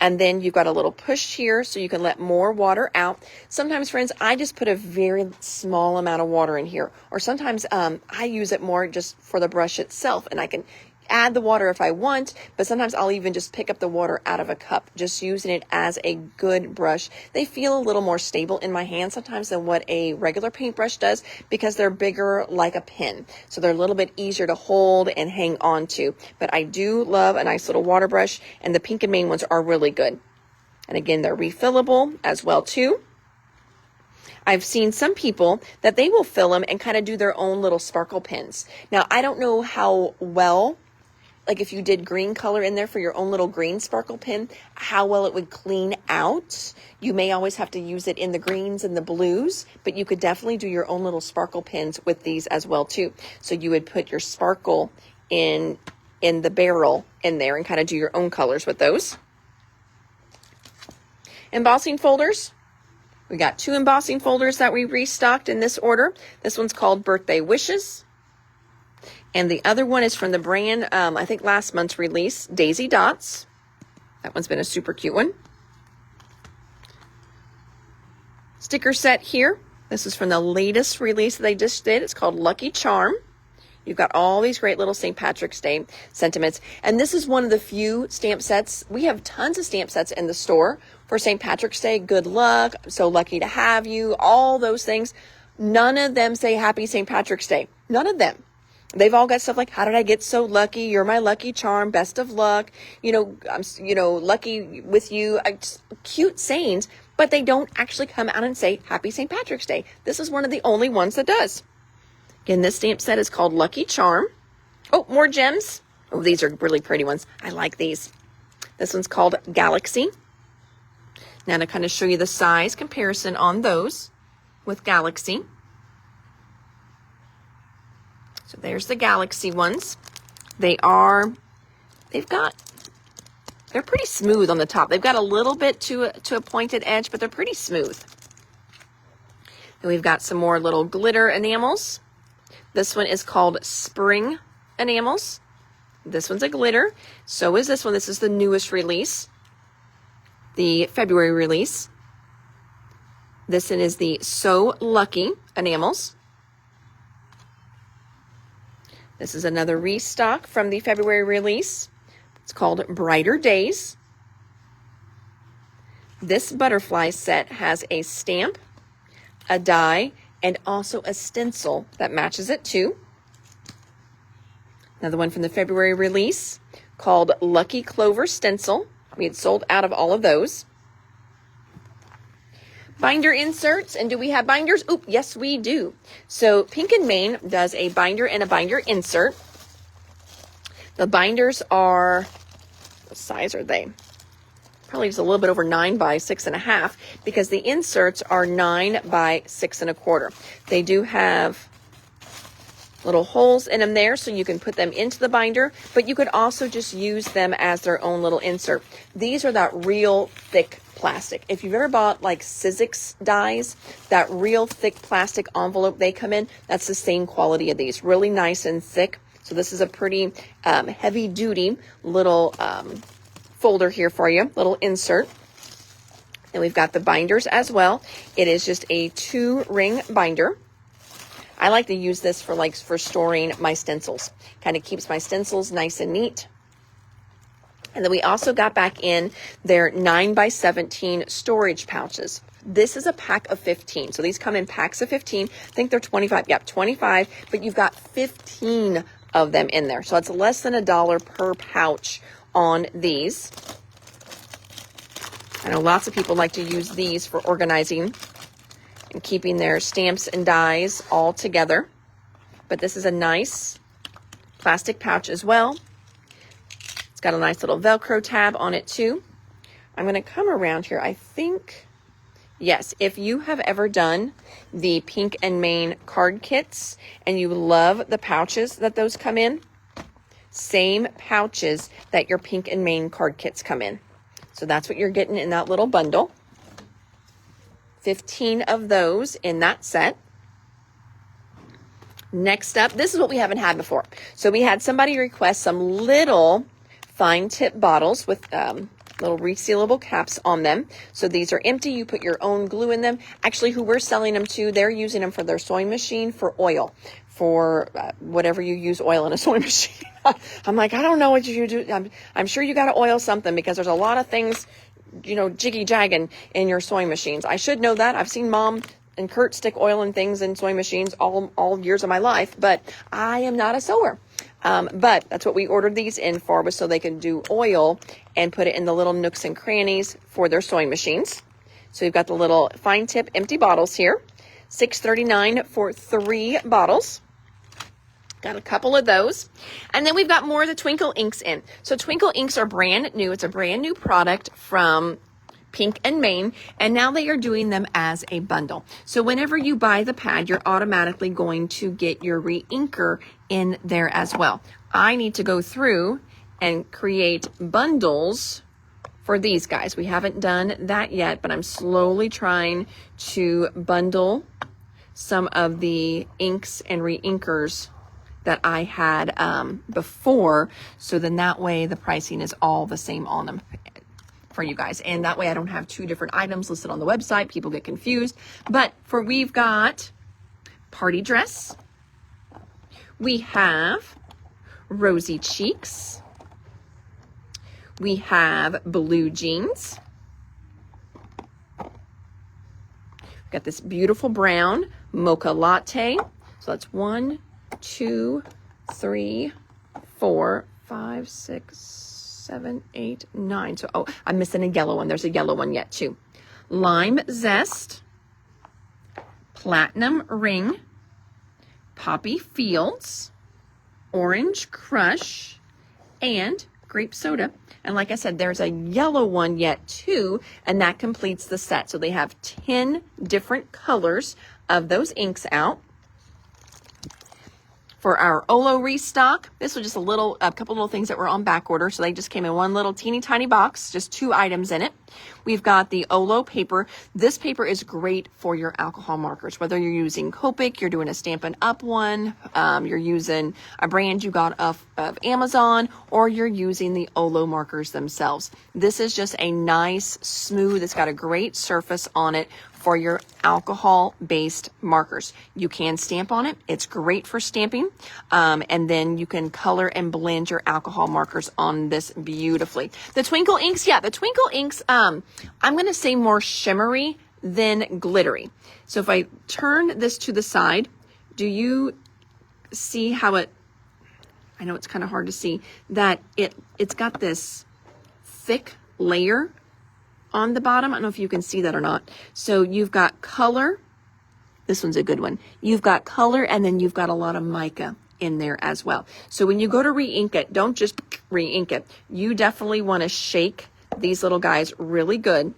S1: And then you've got a little push here so you can let more water out. Sometimes, friends, I just put a very small amount of water in here. Or sometimes I use it more just for the brush itself. And I can add the water if I want, but sometimes I'll even just pick up the water out of a cup, just using it as a good brush. They feel a little more stable in my hand sometimes than what a regular paintbrush does because they're bigger like a pin. So they're a little bit easier to hold and hang on to. But I do love a nice little water brush, and the Pink and Main ones are really good. And again, they're refillable as well too. I've seen some people that they will fill them and kind of do their own little sparkle pins. Now, I don't know how well, like if you did green color in there for your own little green sparkle pin, how well it would clean out. You may always have to use it in the greens and the blues, but you could definitely do your own little sparkle pins with these as well too. So you would put your sparkle in the barrel in there and kind of do your own colors with those. Embossing folders. We got 2 embossing folders that we restocked in this order. This one's called Birthday Wishes. And the other one is from the brand, I think last month's release, Daisy Dots. That one's been a super cute one. Sticker set here. This is from the latest release that they just did. It's called Lucky Charm. You've got all these great little St. Patrick's Day sentiments. And this is one of the few stamp sets. We have tons of stamp sets in the store for St. Patrick's Day. Good luck. I'm so lucky to have you. All those things. None of them say Happy St. Patrick's Day. None of them. They've all got stuff like, how did I get so lucky? You're my lucky charm. Best of luck. I'm lucky with you. Cute sayings, but they don't actually come out and say Happy St. Patrick's Day. This is one of the only ones that does. Again, this stamp set is called Lucky Charm. Oh, more gems. Oh, these are really pretty ones. I like these. This one's called Galaxy. Now to kind of show you the size comparison on those with Galaxy. So there's the Galaxy ones. They're pretty smooth on the top. They've got a little bit to a pointed edge, but they're pretty smooth. Then we've got some more little glitter enamels. This one is called Spring Enamels. This one's a glitter. So is this one. This is the newest release, the February release. This one is the So Lucky Enamels. This is another restock from the February release. It's called Brighter Days. This butterfly set has a stamp, a die, and also a stencil that matches it too. Another one from the February release called Lucky Clover Stencil. We had sold out of all of those. Binder inserts, and do we have binders? Oop, yes we do. So Pink and Main does a binder and a binder insert. The binders are, what size are they? Probably just a little bit over 9 by 6.5, because the inserts are 9 by 6.25. They do have little holes in them there, so you can put them into the binder, but you could also just use them as their own little insert. These are that real thick plastic. If you've ever bought like Sizzix dies, that real thick plastic envelope they come in, that's the same quality of these. Really nice and thick. So this is a pretty heavy duty little folder here for you, little insert. And we've got the binders as well. It is just a 2-ring binder. I like to use this for storing my stencils. Kind of keeps my stencils nice and neat. And then we also got back in their 9 by 17 storage pouches. This is a pack of 15. So these come in packs of 15. I think they're 25. Yep, 25. But you've got 15 of them in there. So it's less than $1 per pouch on these. I know lots of people like to use these for organizing and keeping their stamps and dies all together. But this is a nice plastic pouch as well. It's got a nice little Velcro tab on it too. I'm going to come around here. I think, yes, if you have ever done the Pink and Main card kits and you love the pouches that those come in, same pouches that your Pink and Main card kits come in. So that's what you're getting in that little bundle. 15 of those in that set. Next up, this is what we haven't had before. So we had somebody request some little fine tip bottles with little resealable caps on them. So these are empty. You put your own glue in them. Actually, who we're selling them to, they're using them for their sewing machine for oil, for whatever you use oil in a sewing machine. I'm like, I don't know what you do. I'm sure you got to oil something, because there's a lot of things, you know, jiggy-jagging in your sewing machines. I should know that. I've seen Mom and Kurt stick oil and things in sewing machines all years of my life, but I am not a sewer. But that's what we ordered these in for, was so they can do oil and put it in the little nooks and crannies for their sewing machines. So we've got the little fine tip empty bottles here. $6.39 for 3 bottles. Got a couple of those. And then we've got more of the Twinkle inks in. So Twinkle inks are brand new. It's a brand new product from Pink and Main, and now they are doing them as a bundle. So whenever you buy the pad, you're automatically going to get your re-inker in there as well. I need to go through and create bundles for these guys. We haven't done that yet, but I'm slowly trying to bundle some of the inks and re-inkers that I had before, so then that way the pricing is all the same on them for you guys, and that way I don't have 2 different items listed on the website. People get confused. But we've got Party Dress, we have Rosy Cheeks, we have Blue Jeans, we've got this beautiful brown Mocha Latte. So that's 1, 2, 3, 4, 5, 6, 7, 8, 9. So, oh, I'm missing a yellow one. There's a yellow one yet too. Lime Zest, Platinum Ring, Poppy Fields, Orange Crush, and Grape Soda. And like I said, there's a yellow one yet too, and that completes the set. So they have 10 different colors of those inks out. For our Olo restock, this was just a couple little things that were on back order. So they just came in one little teeny tiny box, just 2 items in it. We've got the Olo paper. This paper is great for your alcohol markers, whether you're using Copic, you're doing a Stampin' Up! One, you're using a brand you got off of Amazon, or you're using the Olo markers themselves. This is just a nice, smooth, it's got a great surface on it for your alcohol-based markers. You can stamp on it. It's great for stamping. And then you can color and blend your alcohol markers on this beautifully. The Twinkle inks, yeah, the Twinkle inks, I'm going to say more shimmery than glittery. So if I turn this to the side, do you see how I know it's kind of hard to see, that it's got this thick layer on the bottom. I don't know if you can see that or not. So you've got color. This one's a good one. You've got color, and then you've got a lot of mica in there as well. So when you go to re-ink it, don't just re-ink it. You definitely want to shake these little guys really good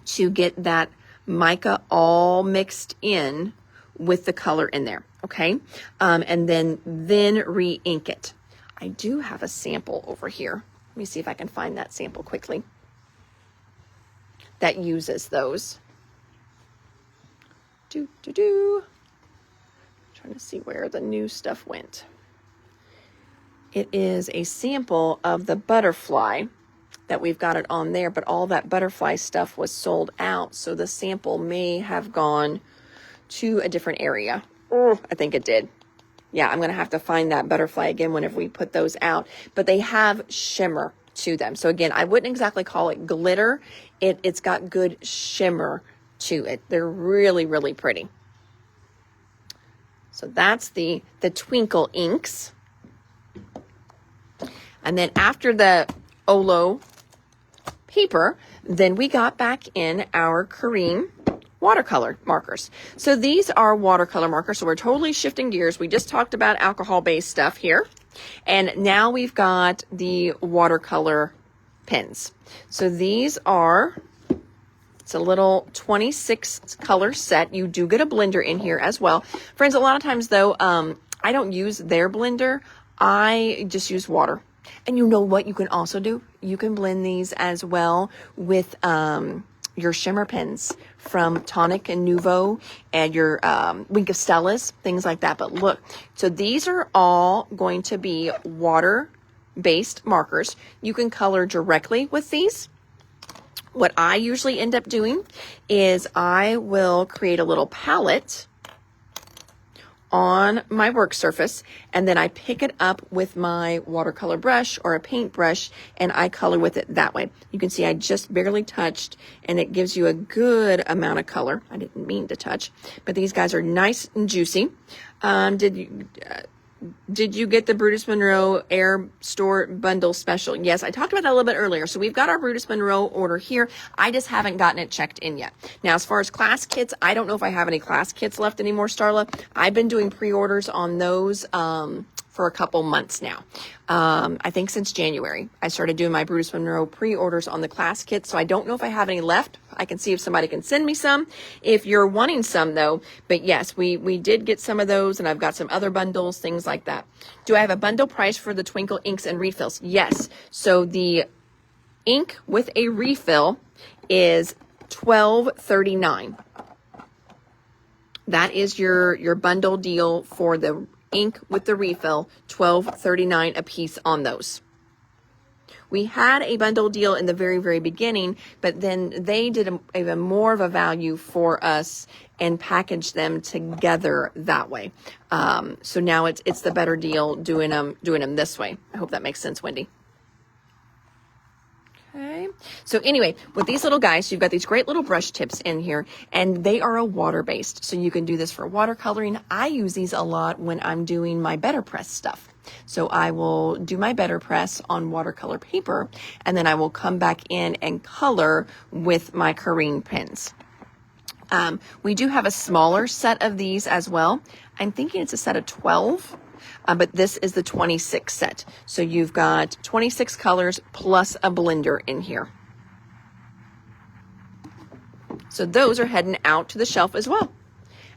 S1: to get that mica all mixed in with the color in there. Okay. And then re-ink it. I do have a sample over here. Let me see if I can find that sample quickly that uses those. Trying to see where the new stuff went. It is a sample of the butterfly that we've got it on there, but all that butterfly stuff was sold out, so the sample may have gone to a different area. Oh, I think it did. Yeah, I'm going to have to find that butterfly again whenever we put those out, but they have shimmer to them. So again, I wouldn't exactly call it glitter. It's got good shimmer to it. They're really, really pretty. So that's the Twinkle inks. And then after the Olo paper, then we got back in our Karin watercolor markers. So these are watercolor markers. So we're totally shifting gears. We just talked about alcohol-based stuff here. And now we've got the watercolor pens. So these are, it's a little 26 color set. You do get a blender in here as well. Friends, a lot of times though, I don't use their blender. I just use water. And you know what you can also do? You can blend these as well with your shimmer pens from Tonic and Nuvo and your Wink of Stellas, things like that. But look, so these are all going to be water-based markers. You can color directly with these. What I usually end up doing is I will create a little palette on my work surface, and then I pick it up with my watercolor brush or a paint brush, and I color with it that way. You can see I just barely touched, and it gives you a good amount of color. I didn't mean to touch, but these guys are nice and juicy. Did you get the Brutus Monroe Air Store Bundle Special? Yes, I talked about that a little bit earlier. So we've got our Brutus Monroe order here. I just haven't gotten it checked in yet. Now, as far as class kits, I don't know if I have any class kits left anymore, Starla. I've been doing pre-orders on those for a couple months now. I think since January, I started doing my Brutus Monroe pre-orders on the class kits. So I don't know if I have any left. I can see if somebody can send me some if you're wanting some though. But yes, we did get some of those, and I've got some other bundles, things like that. Do I have a bundle price for the Twinkle inks and refills? Yes. So the ink with a refill is $12.39. That is your bundle deal for the ink with the refill, $12.39 a piece on those. We had a bundle deal in the very, very beginning, but then they did even more of a value for us and packaged them together that way. So now it's the better deal doing them this way. I hope that makes sense, Wendy. Okay. So anyway, with these little guys, you've got these great little brush tips in here, and they are a water-based. So you can do this for watercoloring. I use these a lot when I'm doing my Better Press stuff. So I will do my Better Press on watercolor paper, and then I will come back in and color with my Karin pens. We do have a smaller set of these as well. I'm thinking it's a set of 12. But this is the 26 set. So you've got 26 colors plus a blender in here. So those are heading out to the shelf as well.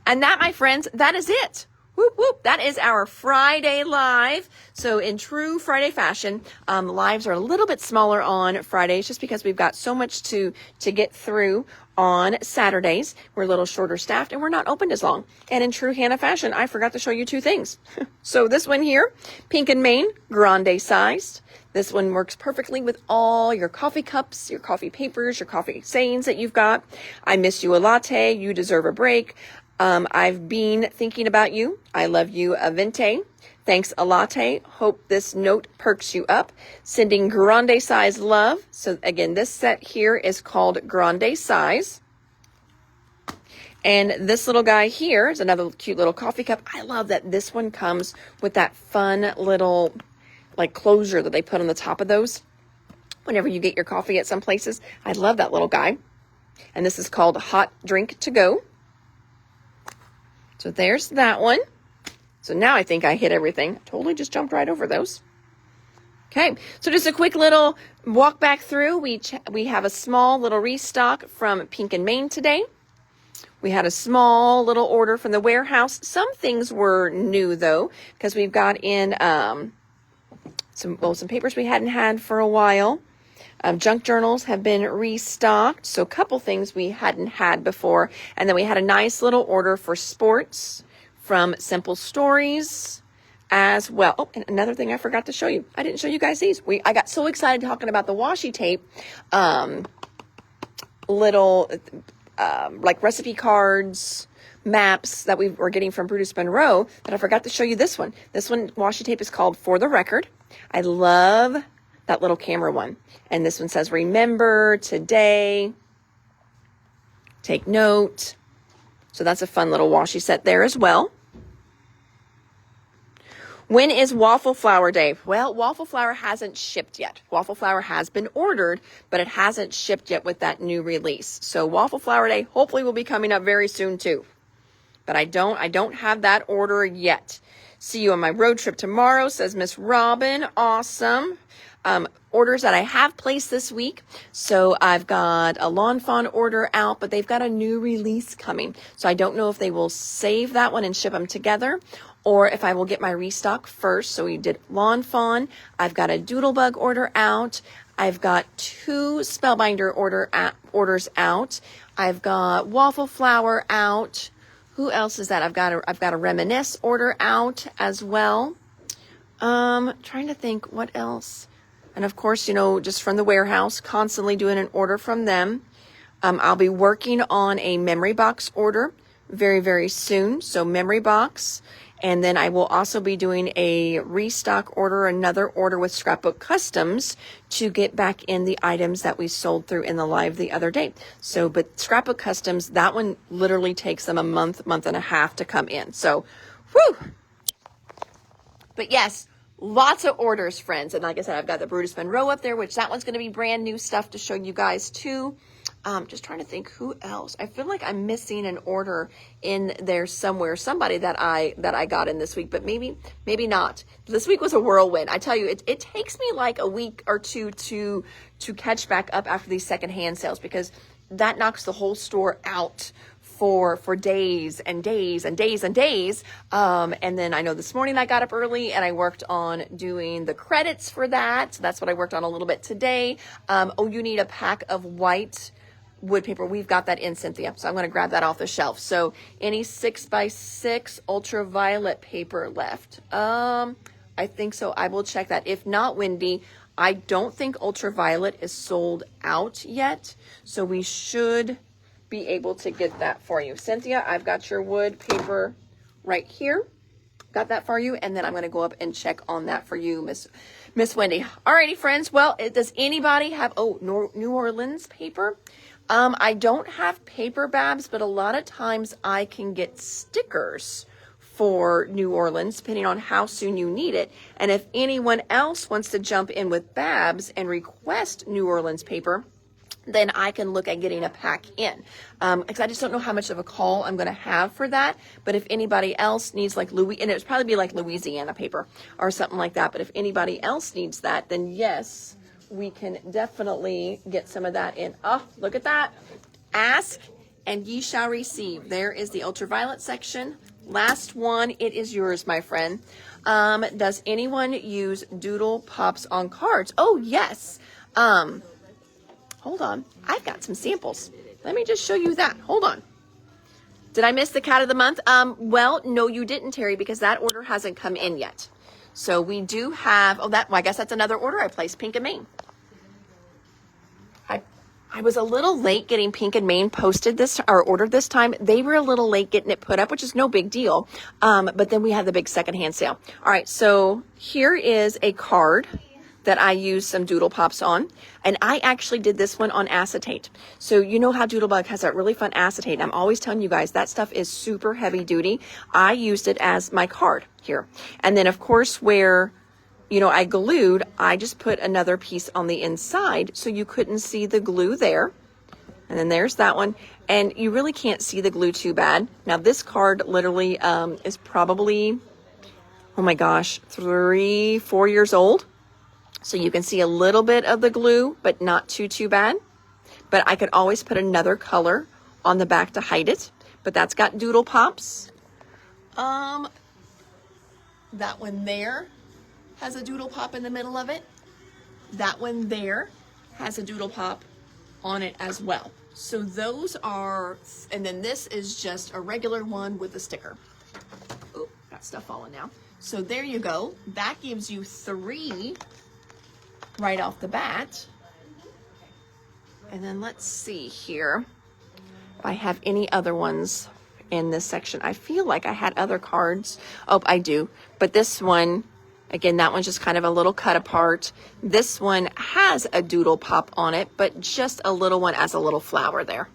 S1: And that, my friends, that is it. Whoop, whoop. That is our Friday live. So in true Friday fashion, lives are a little bit smaller on Fridays just because we've got so much to get through on Saturdays. We're a little shorter staffed and we're not open as long. And in true Hannah fashion, I forgot to show you two things. So this one here, Pink and Main, grande sized. This one works perfectly with all your coffee cups, your coffee papers, your coffee stains that you've got. I miss you a latte. You deserve a break. I've been thinking about you. I love you, a vente. Thanks, a latte. Hope this note perks you up. Sending grande size love. So again, this set here is called grande size. And this little guy here is another cute little coffee cup. I love that this one comes with that fun little like closure that they put on the top of those whenever you get your coffee at some places. I love that little guy. And this is called Hot Drink to Go. So there's that one. So now I think I hit everything. Totally just jumped right over those. Okay, so just a quick little walk back through. We have a small little restock from Pink and Main today. We had a small little order from the warehouse. Some things were new though, because we've got in some papers we hadn't had for a while. Junk journals have been restocked, so a couple things we hadn't had before. And then we had a nice little order for sports from Simple Stories as well. Oh, and another thing I forgot to show you. I didn't show you guys these. I got so excited talking about the washi tape, little like recipe cards, maps that we were getting from Brutus Monroe that I forgot to show you this one. This one, washi tape, is called For the Record. I love that little camera one. And this one says, remember today, take note. So that's a fun little washi set there as well. When is Waffle Flour Day? Well, Waffle Flour hasn't shipped yet. Waffle Flour has been ordered, but it hasn't shipped yet with that new release. So Waffle Flour Day hopefully will be coming up very soon too. But I don't have that order yet. See you on my road trip tomorrow, says Miss Robin. Awesome. Orders that I have placed this week. So I've got a Lawn Fawn order out, but they've got a new release coming. So I don't know if they will save that one and ship them together, or if I will get my restock first. So we did Lawn Fawn. I've got a Doodlebug order out. I've got 2 Spellbinder orders out. I've got Waffle Flour out. Who else is that? I've got a Reminisce order out as well. Trying to think what else. And of course, just from the warehouse, constantly doing an order from them. I'll be working on a memory box order very, very soon. So memory box. And then I will also be doing a restock order, another order with Scrapbook Customs to get back in the items that we sold through in the live the other day. So, but Scrapbook Customs, that one literally takes them a month and a half to come in. So, whew. But yes, lots of orders, friends. And like I said, I've got the Brutus Monroe up there, which that one's going to be brand new stuff to show you guys too. Just trying to think who else. I feel like I'm missing an order in there somewhere. Somebody that I got in this week, but maybe not. This week was a whirlwind. I tell you, it takes me like a week or two to catch back up after these secondhand sales, because that knocks the whole store out for days and days and days and days. And then I know this morning I got up early and I worked on doing the credits for that. So that's what I worked on a little bit today. You need a pack of white wood paper. We've got that in, Cynthia. So I'm going to grab that off the shelf. So any 6x6 ultraviolet paper left? I think so. I will check that. If not, Wendy, I don't think ultraviolet is sold out yet. So we should be able to get that for you. Cynthia, I've got your wood paper right here. Got that for you. And then I'm going to go up and check on that for you, Miss Wendy. Alrighty, friends. Well, does anybody have, New Orleans paper? I don't have paper, Babs, but a lot of times I can get stickers for New Orleans, depending on how soon you need it. And if anyone else wants to jump in with Babs and request New Orleans paper, then I can look at getting a pack in. Because I just don't know how much of a call I'm going to have for that. But if anybody else needs like and it would probably be like Louisiana paper or something like that. But if anybody else needs that, then yes, we can definitely get some of that in. Oh, look at that. Ask and ye shall receive. There is the ultraviolet section. last one. It is yours, my friend. Does anyone use doodle pops on cards? Oh, yes. Hold on. I've got some samples. Let me just show you that. Hold on. Did I miss the cat of the month? Well, no, you didn't, Terry, because that order hasn't come in yet. So we do have, well, I guess that's another order I placed, Pink and Maine. I was a little late getting Pink and Maine posted this or ordered this time. They were a little late getting it put up, which is no big deal. But then we had the big secondhand sale. All right, so here is a card that I used some doodle pops on, and I actually did this one on acetate. So you know how Doodlebug has that really fun acetate. I'm always telling you guys that stuff is super heavy duty. I used it as my card here. And then of course where I glued, I just put another piece on the inside so you couldn't see the glue there. And then there's that one. And you really can't see the glue too bad. Now this card literally is probably, oh my gosh, 3-4 years old. So you can see a little bit of the glue, but not too bad. But I could always put another color on the back to hide it. But that's got doodle pops. That one there has a doodle pop in the middle of it. That one there has a doodle pop on it as well. So those are, and then this is just a regular one with a sticker. Oop, got stuff falling now. So there you go. That gives you 3 right off the bat. And then let's see here if I have any other ones in this section. I feel like I had other cards. Oh, I do. But this one, again, that one's just kind of a little cut apart. This one has a doodle pop on it, but just a little one as a little flower there.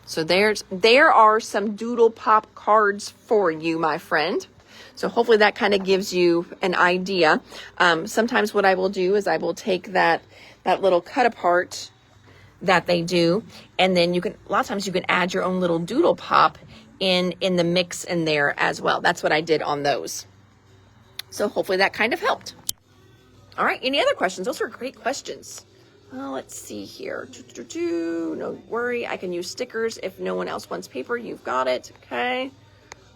S1: So there are some doodle pop cards for you, my friend. So hopefully that kind of gives you an idea. Sometimes what I will do is I will take that little cut apart that they do, and then a lot of times you can add your own little doodle pop in the mix in there as well. That's what I did on those. So hopefully that kind of helped. All right, any other questions? Those are great questions. Let's see here. No worry, I can use stickers if no one else wants paper. You've got it, okay.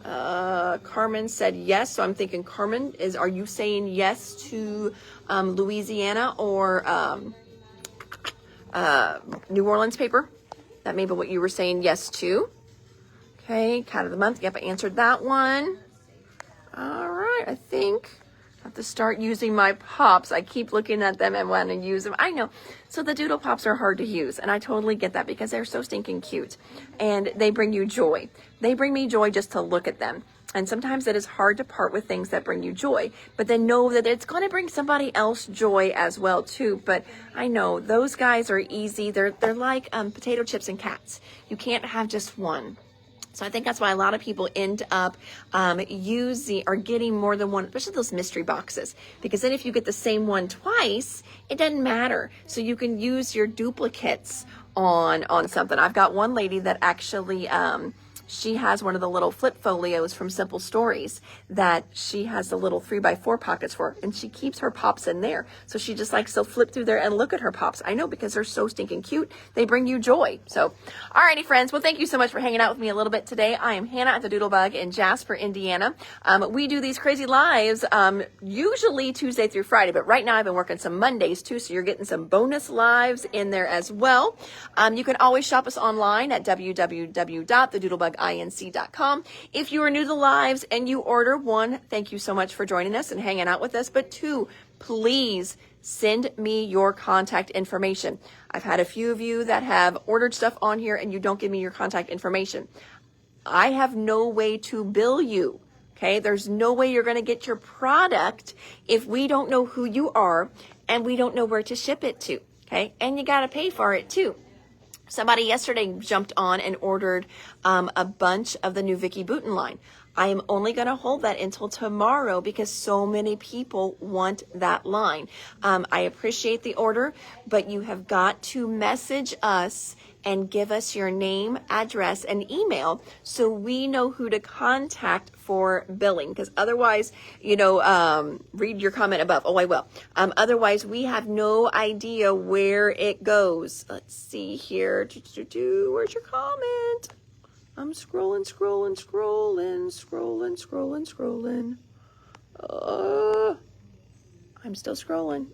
S1: Carmen said yes, so I'm thinking, Carmen, are you saying yes to Louisiana or New Orleans paper? That may be what you were saying yes to. Okay, cat of the month. Yep, I answered that one. All right, I think I have to start using my pops. I keep looking at them and want to use them. I know. So the doodle pops are hard to use, and I totally get that because they're so stinking cute, and they bring you joy. They bring me joy just to look at them. And sometimes it is hard to part with things that bring you joy, but then know that it's going to bring somebody else joy as well too. But I know those guys are easy. They're like potato chips and cats. You can't have just one. So I think that's why a lot of people end up using or getting more than one, especially those mystery boxes. Because then if you get the same one twice, it doesn't matter. So you can use your duplicates on something. I've got one lady that actually she has one of the little flip folios from Simple Stories that she has the little 3x4 pockets for, and she keeps her pops in there. So she just likes to flip through there and look at her pops. I know, because they're so stinking cute. They bring you joy. So, alrighty, friends. Well, thank you so much for hanging out with me a little bit today. I am Hannah at the Doodlebug in Jasper, Indiana. We do these crazy lives usually Tuesday through Friday, but right now I've been working some Mondays too, so you're getting some bonus lives in there as well. You can always shop us online at www.thedoodlebuginc.com. If you are new to the lives and you order, 1, thank you so much for joining us and hanging out with us. But 2, please send me your contact information. I've had a few of you that have ordered stuff on here and you don't give me your contact information. I have no way to bill you. Okay, there's no way you're going to get your product if we don't know who you are and we don't know where to ship it to. Okay, and you got to pay for it too. Somebody yesterday jumped on and ordered a bunch of the new Vicky Bouton line. I am only going to hold that until tomorrow because so many people want that line. I appreciate the order, but you have got to message us and give us your name, address, and email so we know who to contact for billing. Because otherwise, read your comment above. Oh, I will. Otherwise, we have no idea where it goes. Let's see here. Where's your comment? I'm scrolling. I'm still scrolling.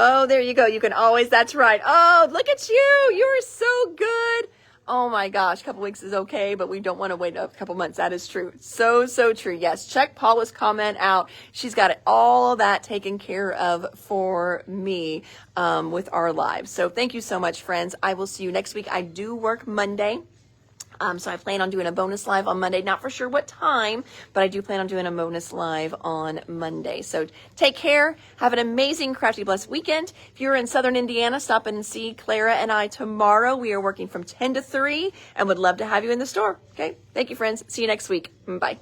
S1: Oh, there you go. You can always, that's right. Oh, look at you. You're so good. Oh my gosh, a couple weeks is okay, but we don't want to wait a couple months. That is true. So true. Yes, check Paula's comment out. She's got all of that taken care of for me with our lives. So thank you so much, friends. I will see you next week. I do work Monday. So I plan on doing a bonus live on Monday. Not for sure what time, but I do plan on doing a bonus live on Monday. So take care. Have an amazing, crafty, blessed weekend. If you're in Southern Indiana, stop in and see Clara and I tomorrow. We are working from 10 to 3 and would love to have you in the store. Okay. Thank you, friends. See you next week. Bye.